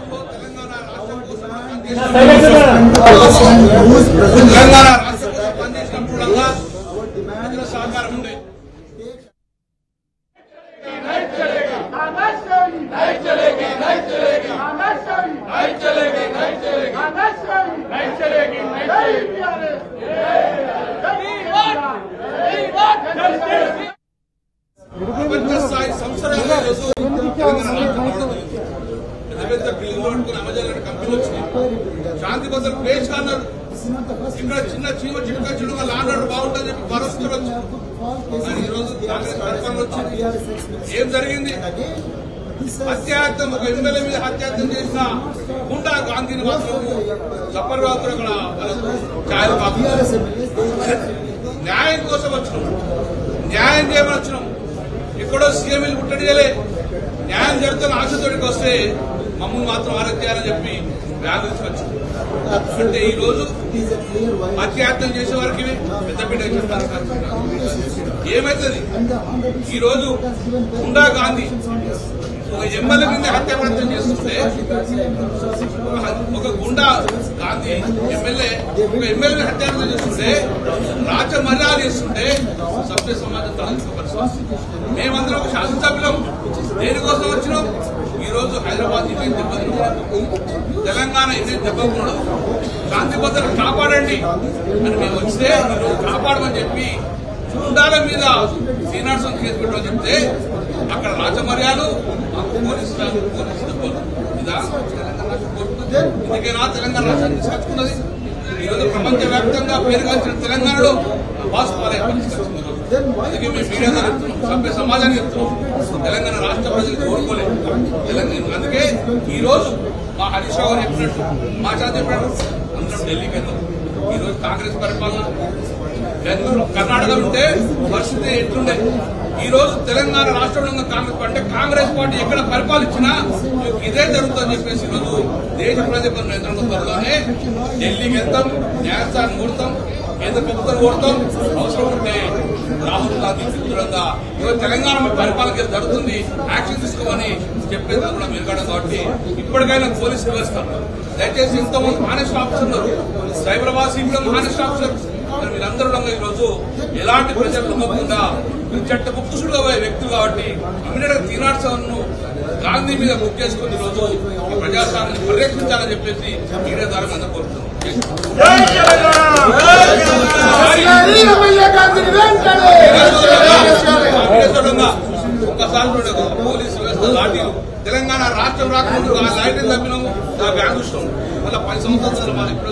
రాష్ట్రంలో తెలంగాణ రాష్ట్రం కోసం పనిచేసినప్పుడు ప్రజల సహకారం ఉండే ప్రపంచ స్థాయి సంస్థలుగా పెద్ద బిల్లులు పట్టుకుని అమజాలని కంపెనీలు వచ్చినాయి. శాంతి భద్రత పేజ్ అన్నారు. ఇక్కడ చిన్న చీమ చిన్న చిన్నగా లాండ్ బాగుంటుందని చెప్పి భరోసా వచ్చింది. ఈరోజు కాంగ్రెస్ పరిపాలన వచ్చింది. ఏం జరిగింది? హత్యాయత్నం, ఒక ఎమ్మెల్యే మీద హత్యాయత్నం చేసిన గుండా గాంధీని మాత్రం సఫర్ అక్కడ ఛాయలు న్యాయం కోసం వచ్చినాం. న్యాయం చేయమని వచ్చినాం. ఎక్కడో సీఎంలు ముట్టడియలే. న్యాయం జరుగుతున్న ఆశతోటికి వస్తే మమ్మల్ని మాత్రం ఆరోగ్యాలని చెప్పి వ్యాధి వచ్చాం. అంటే ఈ రోజు హత్యాయత్నం చేసే వారికి పెద్దపీట ఏమైతుంది? ఈ రోజు గుండా గాంధీ ఒక ఎమ్మెల్యే కింద హత్యాప్రయత్నం చేస్తుంటే, ఒక గుండా గాంధీ ఒక ఎమ్మెల్యే హత్యాప్రయత్నం చేస్తుంటే, రాజ్య మర్యాద చేస్తుంటే సభ్య సమాజం తలెత్తుకోవాలి. మేమందరం ఒక శాసనసభ్యులం. దేనికోసం వచ్చినాం? ఈ రోజు హైదరాబాద్ ఇదేం దెబ్బతిన్నాడు, తెలంగాణ ఇదేం దెబ్బకున్నాడు, శాంతి భద్రత కాపాడండి అని మేము వస్తే ఈరోజు కాపాడమని చెప్పి గుండాల మీద శ్రీనివాసం కేసు పెట్టమని చెప్తే అక్కడ రాజమర్యాలు పోలీసు దెబ్బలు. ఇదా ఇందుకేనా తెలంగాణ రాష్ట్రాన్ని తీసుకొచ్చుకున్నది? ఈరోజు ప్రపంచ వ్యాప్తంగా పేరుగాల్చిన తెలంగాణలో వాస్తవాలయ పరిస్థితి. అందుకే మేము మీడియా చెప్తున్నాం, సభ్య సమాజాన్ని చెప్తున్నాం, తెలంగాణ రాష్ట్ర ప్రజలు కోరుకోలేదు తెలంగాణ. అందుకే ఈ రోజు మా హరీష్ రావు గారు చెప్పినట్టు, మా చేత చెప్పినట్టు అందరం ఢిల్లీకి వెళ్తాం. ఈ రోజు కాంగ్రెస్ పరిపాలన బెంగళూరు కర్ణాటక ఉంటే పరిస్థితి ఎట్లుండే? ఈ రోజు తెలంగాణ రాష్ట్రంలో కాంగ్రెస్ అంటే కాంగ్రెస్ పార్టీ ఎక్కడ పరిపాలించినా ఇదే జరుగుతుందని చెప్పేసి ఈరోజు దేశ ప్రజల నేతృత్వం త్వరలోనే ఢిల్లీకి వెళ్తాం, న్యాయస్థానం కొడతాం, కేంద్ర ప్రభుత్వం కొడతాం. అవసరం ఉంటే రాహుల్ గాంధీ దూరంగా ఈరోజు తెలంగాణ పరిపాలన జరుగుతుంది, యాక్షన్ తీసుకోమని చెప్పేది కూడా మెరుగడం. కాబట్టి ఇప్పటికైనా పోలీసు వ్యవస్థ దయచేసి ఇంతమంది హానెస్ట్ ఆఫీసర్ ఉన్నారు, సైబరాబాద్ సిపిఎం హానెస్ట్ ఆఫీసర్, వీళ్ళందరూ ఈరోజు ఎలాంటి ప్రజలు నమ్మకుండా చట్ట ముక్కుసుడుగా పోయే వ్యక్తులు కాబట్టి ఇమీడియట్ గా తీనాడ్సను గాంధీ మీద బుక్ చేసుకుని ఈరోజు ఈ ప్రజాస్వామ్యాన్ని పరిరక్షించాలని చెప్పేసి మీడియా ద్వారా అందరూ కోరుతున్నాం. ఒక్కసారి పోలీసు వ్యవస్థ లాఠీలు తెలంగాణ రాష్ట్రం రాకముందు ఆ లైట్లు తప్పినాము, ఆ బ్యాంకు మళ్ళీ 10 సంవత్సరాలు మనం ఇప్పుడు